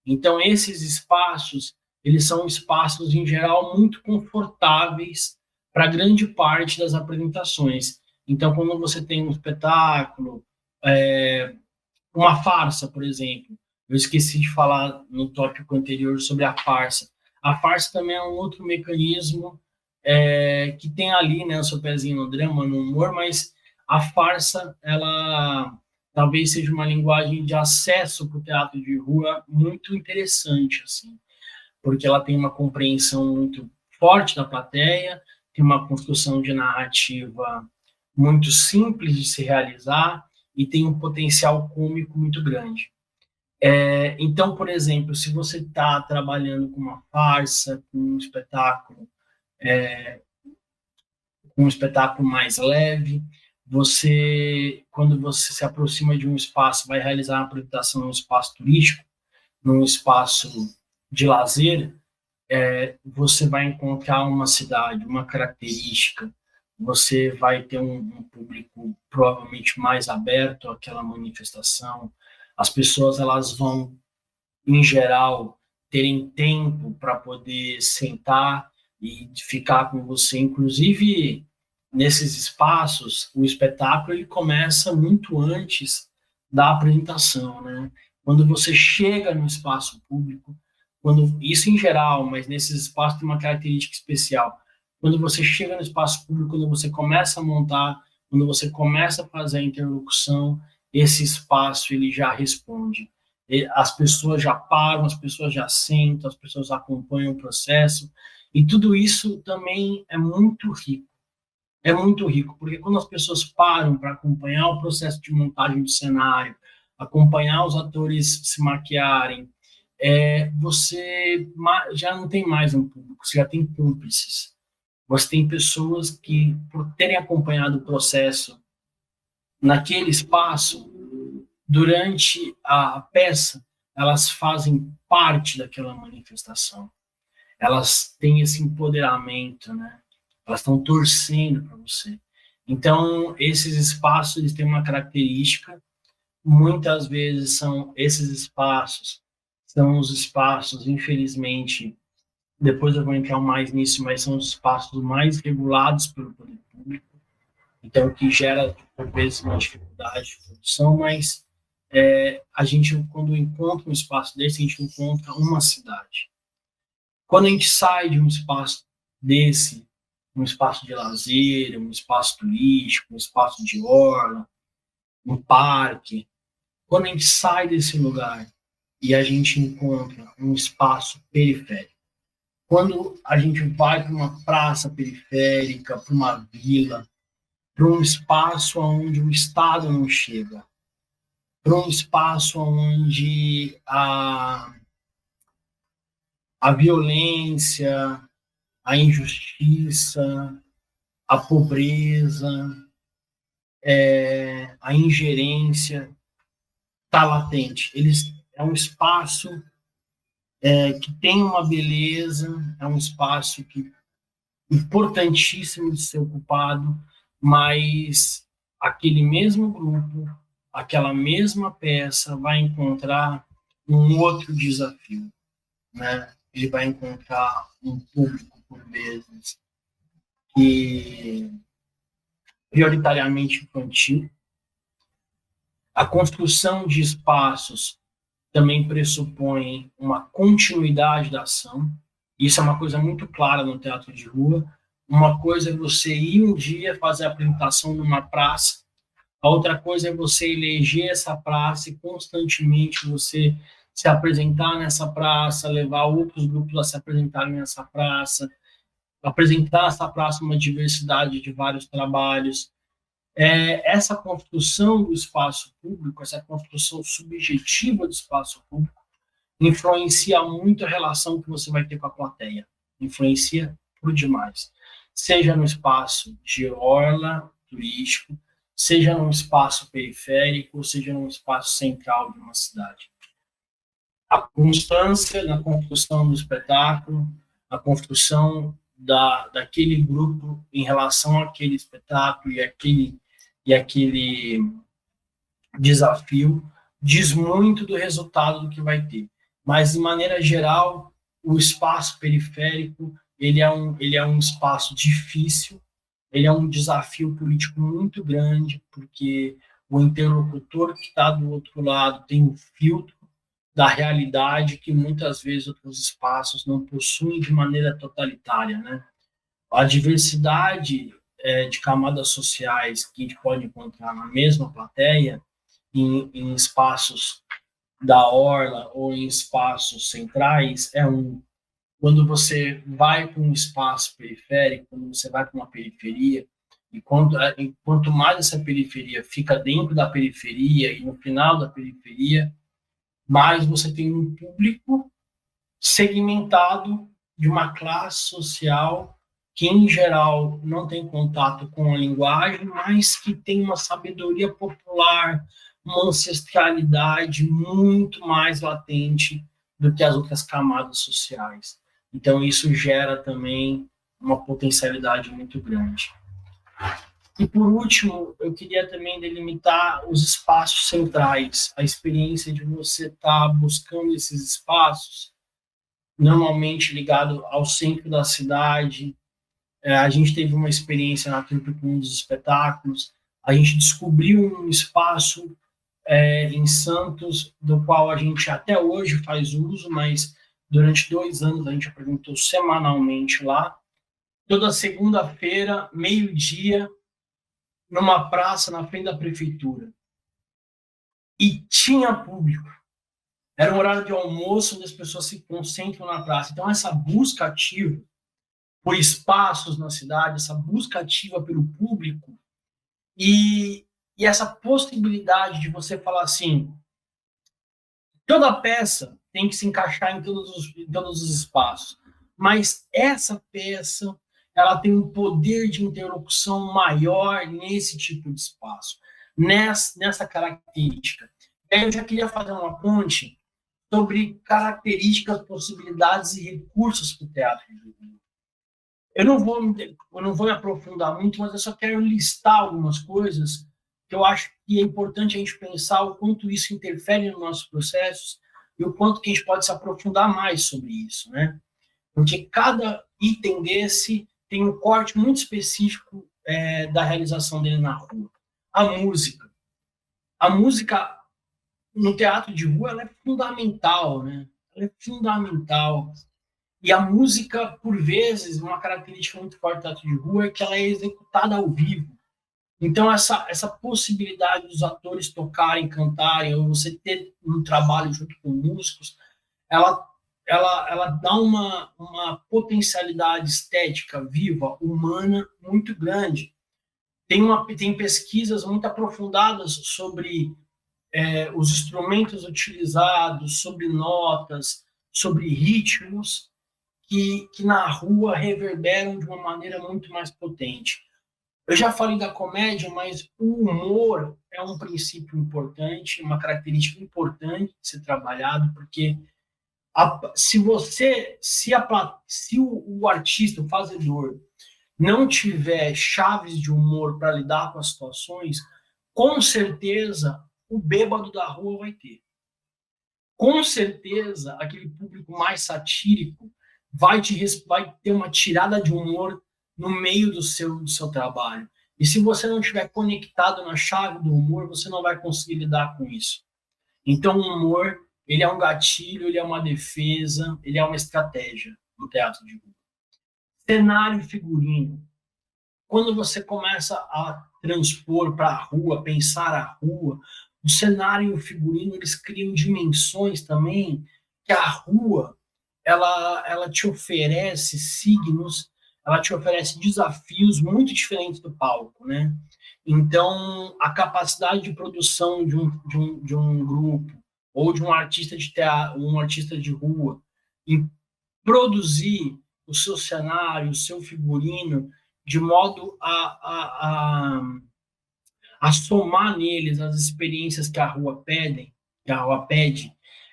Então, esses espaços, eles são espaços, em geral, muito confortáveis para grande parte das apresentações. Então, quando você tem um espetáculo, uma farsa, por exemplo, eu esqueci de falar no tópico anterior sobre a farsa. A farsa também é um outro mecanismo que tem ali, né, o seu pezinho no drama, no humor, mas a farsa, ela talvez seja uma linguagem de acesso para o teatro de rua muito interessante, assim, porque ela tem uma compreensão muito forte da plateia, tem uma construção de narrativa muito simples de se realizar e tem um potencial cômico muito grande. Então, por exemplo, se você está trabalhando com uma farsa, com um espetáculo um espetáculo mais leve. Quando você se aproxima de um espaço, vai realizar uma apresentação num espaço turístico, num espaço de lazer, você vai encontrar uma cidade, uma característica, você vai ter um público provavelmente mais aberto àquela manifestação. As pessoas elas vão, em geral, terem tempo para poder sentar e ficar com você. Inclusive, nesses espaços, o espetáculo ele começa muito antes da apresentação, né? Quando você chega no espaço público, isso em geral, mas nesses espaços tem uma característica especial. Quando você chega no espaço público, quando você começa a montar, quando você começa a fazer a interlocução, esse espaço ele já responde. As pessoas já param, as pessoas já sentam, as pessoas acompanham o processo, e tudo isso também é muito rico. É muito rico, porque quando as pessoas param para acompanhar o processo de montagem do cenário, acompanhar os atores se maquiarem, você já não tem mais um público, você já tem cúmplices. Você tem pessoas que, por terem acompanhado o processo naquele espaço, durante a peça, elas fazem parte daquela manifestação. Elas têm esse empoderamento, né? Elas estão torcendo para você. Então, esses espaços eles têm uma característica, muitas vezes são os espaços, infelizmente, depois eu vou entrar mais nisso, mas são os espaços mais regulados pelo poder público, então que gera, por vezes, uma dificuldade de produção, mas a gente, quando encontra um espaço desse, a gente encontra uma cidade. Quando a gente sai de um espaço desse, um espaço de lazer, um espaço turístico, um espaço de orla, um parque, quando a gente sai desse lugar e a gente encontra um espaço periférico, quando a gente vai para uma praça periférica, para uma vila, para um espaço onde o Estado não chega, para um espaço onde a violência, a injustiça, a pobreza, a ingerência está latente. É um espaço que tem uma beleza, é um espaço importantíssimo de ser ocupado, mas aquele mesmo grupo, aquela mesma peça vai encontrar um outro desafio, né? Ele vai encontrar um público, por vezes, que prioritariamente infantil. A construção de espaços também pressupõe uma continuidade da ação. Isso é uma coisa muito clara no teatro de rua. Uma coisa é você ir um dia fazer a apresentação numa praça, a outra coisa é você eleger essa praça e constantemente você se apresentar nessa praça, levar outros grupos a se apresentarem nessa praça, apresentar essa praça uma diversidade de vários trabalhos. Essa construção do espaço público, essa construção subjetiva do espaço público, influencia muito a relação que você vai ter com a plateia. Influencia por demais. Seja no espaço de orla turístico, seja num espaço periférico, seja num espaço central de uma cidade. A constância na construção do espetáculo, a construção daquele grupo em relação àquele espetáculo e aquele desafio diz muito do resultado do que vai ter. Mas, de maneira geral, o espaço periférico ele é um espaço difícil, ele é um desafio político muito grande, porque o interlocutor que está do outro lado tem um filtro da realidade que muitas vezes outros espaços não possuem de maneira totalitária, né? A diversidade de camadas sociais que a gente pode encontrar na mesma plateia, em espaços da orla ou em espaços centrais, quando você vai para um espaço periférico, quando você vai para uma periferia, e quanto mais essa periferia fica dentro da periferia e no final da periferia, mais você tem um público segmentado de uma classe social que, em geral, não tem contato com a linguagem, mas que tem uma sabedoria popular, uma ancestralidade muito mais latente do que as outras camadas sociais. Então, isso gera também uma potencialidade muito grande. E, por último, eu queria também delimitar os espaços centrais, a experiência de você estar buscando esses espaços, normalmente ligado ao centro da cidade. A gente teve uma experiência na Trip com um dos espetáculos, a gente descobriu um espaço em Santos, do qual a gente até hoje faz uso, mas durante 2 anos a gente apresentou semanalmente lá. Toda segunda-feira, meio-dia, numa praça na frente da prefeitura. E tinha público. Era um horário de almoço onde as pessoas se concentram na praça. Então, essa busca ativa por espaços na cidade, essa busca ativa pelo público e essa possibilidade de você falar assim, toda peça tem que se encaixar em todos os espaços, mas essa peça ela tem um poder de interlocução maior nesse tipo de espaço, nessa característica. E aí eu já queria fazer uma ponte sobre características, possibilidades e recursos para o teatro de rua. Eu não vou me aprofundar muito, mas eu só quero listar algumas coisas que eu acho que é importante a gente pensar o quanto isso interfere nos nossos processos e o quanto que a gente pode se aprofundar mais sobre isso, né? Porque cada item desse tem um corte muito específico da realização dele na rua. A música. A música no teatro de rua ela é fundamental, né? Ela é fundamental. E a música, por vezes, uma característica muito forte do teatro de rua é que ela é executada ao vivo. Então, essa possibilidade dos atores tocarem, cantarem, ou você ter um trabalho junto com músicos, ela, ela dá uma potencialidade estética viva, humana, muito grande. Tem pesquisas muito aprofundadas sobre os instrumentos utilizados, sobre notas, sobre ritmos, que na rua reverberam de uma maneira muito mais potente. Eu já falei da comédia, mas o humor é um princípio importante, uma característica importante de ser trabalhado, porque se o artista, o fazedor, não tiver chaves de humor para lidar com as situações, com certeza o bêbado da rua vai ter. Com certeza aquele público mais satírico vai ter uma tirada de humor no meio do seu trabalho. E se você não estiver conectado na chave do humor, você não vai conseguir lidar com isso. Então, o humor, ele é um gatilho, ele é uma defesa, ele é uma estratégia no teatro de rua. Cenário e figurino. Quando você começa a transpor para a rua, pensar a rua, o cenário e o figurino, eles criam dimensões também que a rua, ela te oferece signos, ela te oferece desafios muito diferentes do palco, né? Então, a capacidade de produção de um grupo ou de um artista de teatro, um artista de rua, em produzir o seu cenário, o seu figurino, de modo a somar neles as experiências que a rua pede,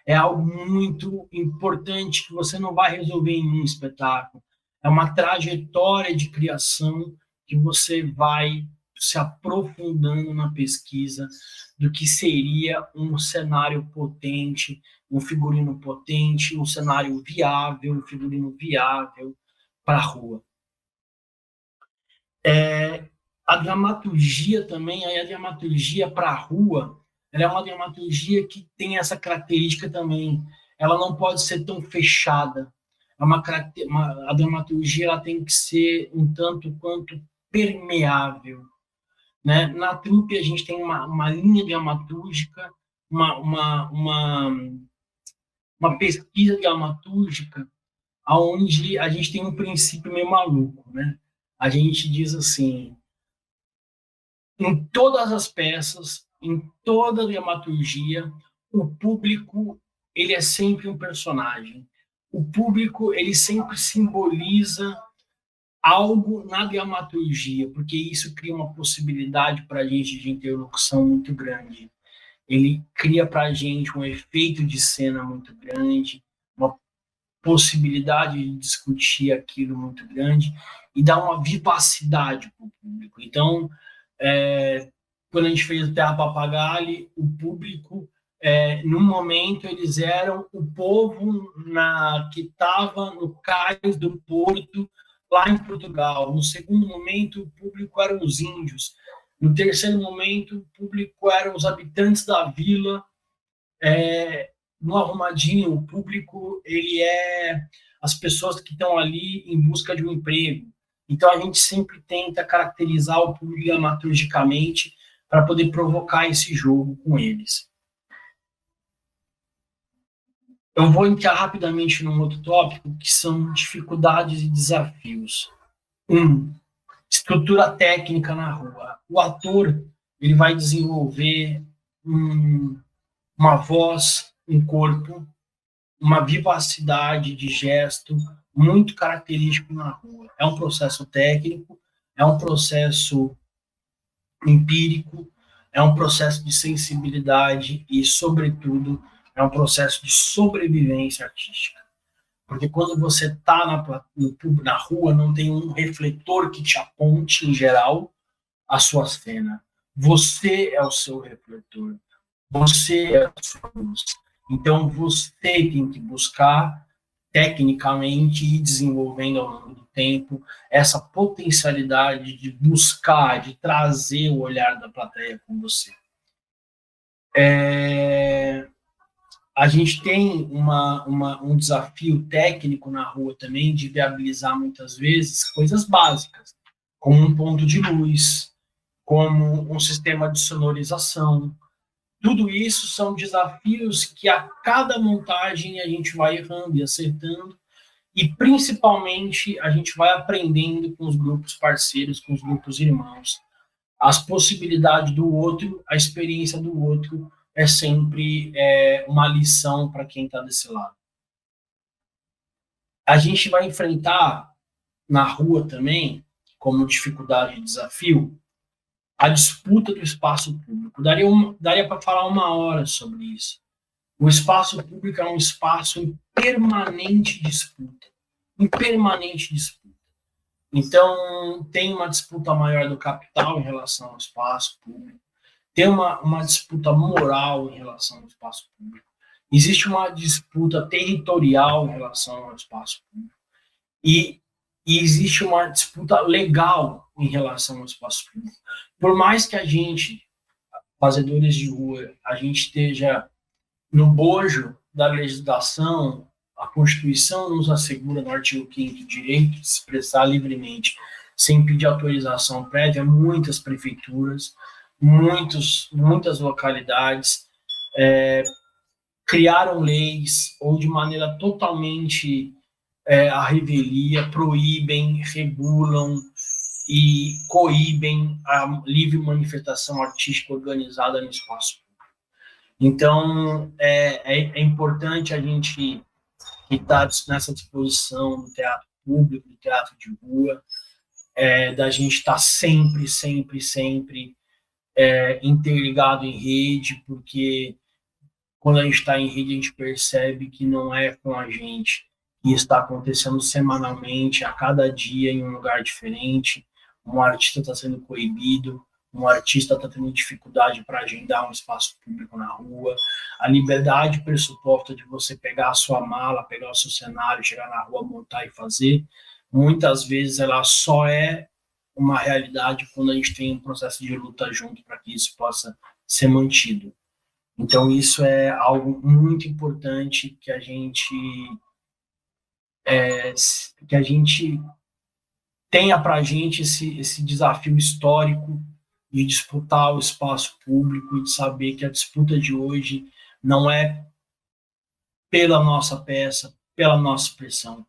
é algo muito importante que você não vai resolver em um espetáculo. É uma trajetória de criação que você vai se aprofundando na pesquisa do que seria um cenário potente, um figurino potente, um cenário viável, um figurino viável para a rua. A dramaturgia também, a dramaturgia para a rua, ela é uma dramaturgia que tem essa característica também. Ela não pode ser tão fechada. A dramaturgia ela tem que ser um tanto quanto permeável. Né? Na trupe, a gente tem uma linha dramatúrgica, uma pesquisa dramatúrgica, onde a gente tem um princípio meio maluco. Né? A gente diz assim, em todas as peças, em toda a dramaturgia, o público ele é sempre um personagem. O público ele sempre simboliza algo na dramaturgia, porque isso cria uma possibilidade para a gente de interlocução muito grande. Ele cria para a gente um efeito de cena muito grande, uma possibilidade de discutir aquilo muito grande e dá uma vivacidade para o público. Então, quando a gente fez o Terra Papagaio, o público, no momento, eles eram o povo que estava no cais do Porto, lá em Portugal. No segundo momento, o público eram os índios. No terceiro momento, o público eram os habitantes da vila. No Arrumadinho, o público ele é as pessoas que estão ali em busca de um emprego. Então, a gente sempre tenta caracterizar o público dramaturgicamente para poder provocar esse jogo com eles. Eu vou entrar rapidamente num outro tópico, que são dificuldades e desafios. Estrutura técnica na rua. O ator ele vai desenvolver uma voz, um corpo, uma vivacidade de gesto muito característico na rua. É um processo técnico, é um processo empírico, é um processo de sensibilidade e, sobretudo, é um processo de sobrevivência artística. Porque quando você está na rua, não tem um refletor que te aponte, em geral, a sua cena. Você é o seu refletor. Você é a sua luz. Então, você tem que buscar, tecnicamente, e desenvolvendo ao longo do tempo, essa potencialidade de buscar, de trazer o olhar da plateia com você. A gente tem um desafio técnico na rua também de viabilizar, muitas vezes, coisas básicas, como um ponto de luz, como um sistema de sonorização. Tudo isso são desafios que a cada montagem a gente vai errando e acertando, e principalmente a gente vai aprendendo com os grupos parceiros, com os grupos irmãos. As possibilidades do outro, a experiência do outro é sempre uma lição para quem está desse lado. A gente vai enfrentar na rua também, como dificuldade e desafio, a disputa do espaço público. Daria para falar 1 hora sobre isso. O espaço público é um espaço em permanente disputa. Em permanente disputa. Então, tem uma disputa maior do capital em relação ao espaço público. Tem uma disputa moral em relação ao espaço público. Existe uma disputa territorial em relação ao espaço público. E existe uma disputa legal em relação ao espaço público. Por mais que a gente, fazedores de rua, a gente esteja no bojo da legislação, a Constituição nos assegura, no artigo 5º, o direito de se expressar livremente, sem pedir autorização prévia. Muitas prefeituras, muitas localidades criaram leis ou de maneira totalmente à revelia, proíbem, regulam e coíbem a livre manifestação artística organizada no espaço público. Então, é importante a gente estar nessa disposição do teatro público, do teatro de rua, da gente estar sempre interligado em rede, porque quando a gente está em rede, a gente percebe que não é com a gente, que está acontecendo semanalmente, a cada dia, em um lugar diferente. Um artista está sendo coibido, um artista está tendo dificuldade para agendar um espaço público na rua. A liberdade pressuposta de você pegar a sua mala, pegar o seu cenário, chegar na rua, montar e fazer, muitas vezes ela só é uma realidade quando a gente tem um processo de luta junto para que isso possa ser mantido. Então, isso é algo muito importante que a gente tenha para a gente esse desafio histórico de disputar o espaço público e de saber que a disputa de hoje não é pela nossa peça, pela nossa expressão,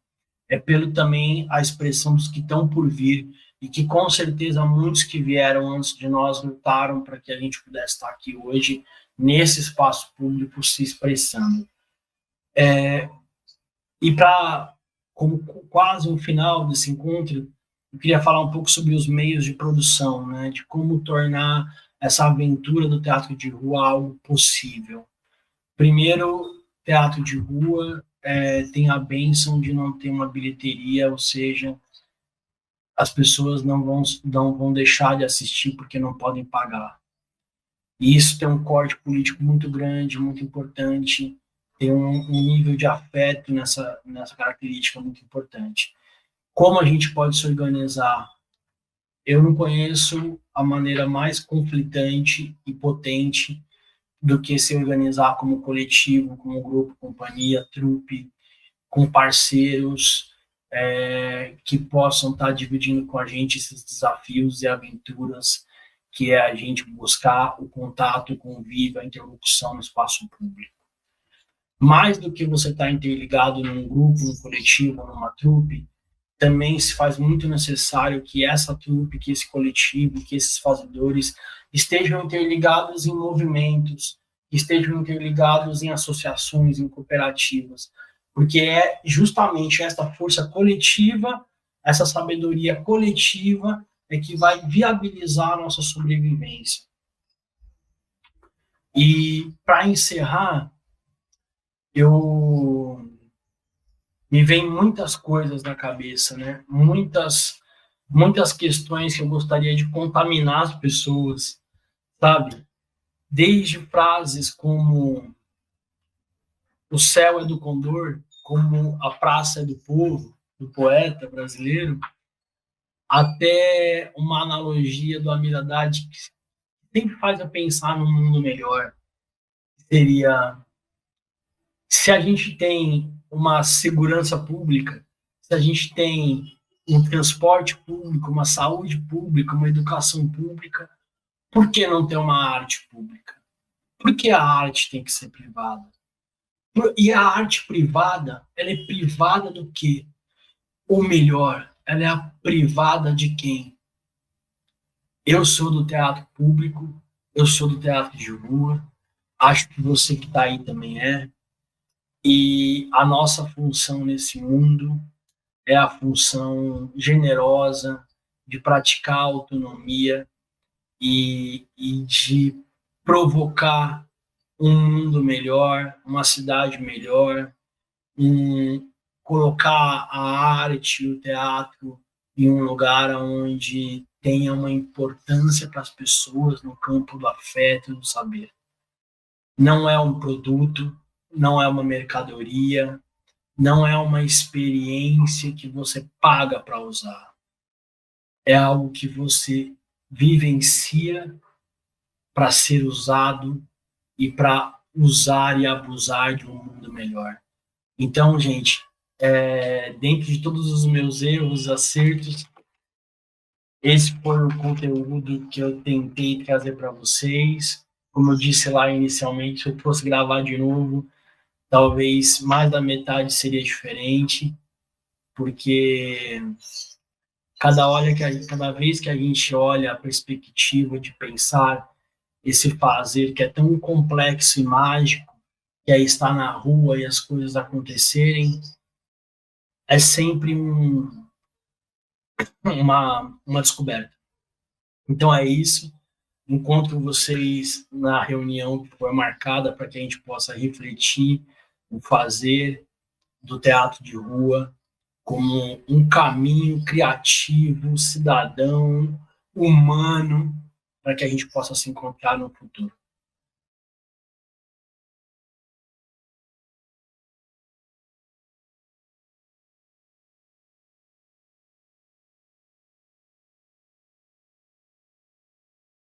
é pelo também a expressão dos que estão por vir e que com certeza muitos que vieram antes de nós lutaram para que a gente pudesse estar aqui hoje nesse espaço público se expressando. E para como quase um final desse encontro, eu queria falar um pouco sobre os meios de produção, né, de como tornar essa aventura do teatro de rua algo possível. Primeiro, teatro de rua tem a bênção de não ter uma bilheteria, ou seja, as pessoas não vão deixar de assistir porque não podem pagar. E isso tem um corte político muito grande, muito importante, tem um nível de afeto nessa característica muito importante. Como a gente pode se organizar? Eu não conheço a maneira mais conflitante e potente do que se organizar como coletivo, como grupo, companhia, trupe, com parceiros que possam estar dividindo com a gente esses desafios e aventuras, que é a gente buscar o contato, o convívio, a interlocução no espaço público. Mais do que você estar interligado num grupo, num coletivo, numa trupe, também se faz muito necessário que essa trupe, que esse coletivo, que esses fazedores estejam interligados em movimentos, estejam interligados em associações, em cooperativas, porque é justamente essa força coletiva, essa sabedoria coletiva que vai viabilizar a nossa sobrevivência. E, para encerrar, me vem muitas coisas na cabeça, né? Muitas questões que eu gostaria de contaminar as pessoas, sabe? Desde frases como o céu é do condor, como a praça é do povo, do poeta brasileiro, até uma analogia do Amir Haddad que sempre faz eu pensar num mundo melhor. Seria, se a gente tem uma segurança pública, se a gente tem um transporte público, uma saúde pública, uma educação pública, por que não ter uma arte pública? Por que a arte tem que ser privada? E a arte privada, ela é privada do quê? Ou melhor, ela é privada de quem? Eu sou do teatro público, eu sou do teatro de rua, acho que você que está aí também é, e a nossa função nesse mundo é a função generosa de praticar a autonomia e de provocar um mundo melhor, uma cidade melhor, colocar a arte, o teatro em um lugar onde tenha uma importância para as pessoas no campo do afeto e do saber. Não é um produto, não é uma mercadoria, não é uma experiência que você paga para usar. É algo que você vivencia para ser usado e para usar e abusar de um mundo melhor. Então, gente, dentro de todos os meus erros, acertos, esse foi o conteúdo que eu tentei trazer para vocês. Como eu disse lá inicialmente, se eu fosse gravar de novo, talvez mais da metade seria diferente, porque cada vez que a gente olha a perspectiva de pensar esse fazer que é tão complexo e mágico, que é estar na rua e as coisas acontecerem, é sempre uma descoberta. Então é isso. Encontro vocês na reunião que foi marcada para que a gente possa refletir o fazer do teatro de rua como um caminho criativo, cidadão, humano, para que a gente possa se encontrar no futuro.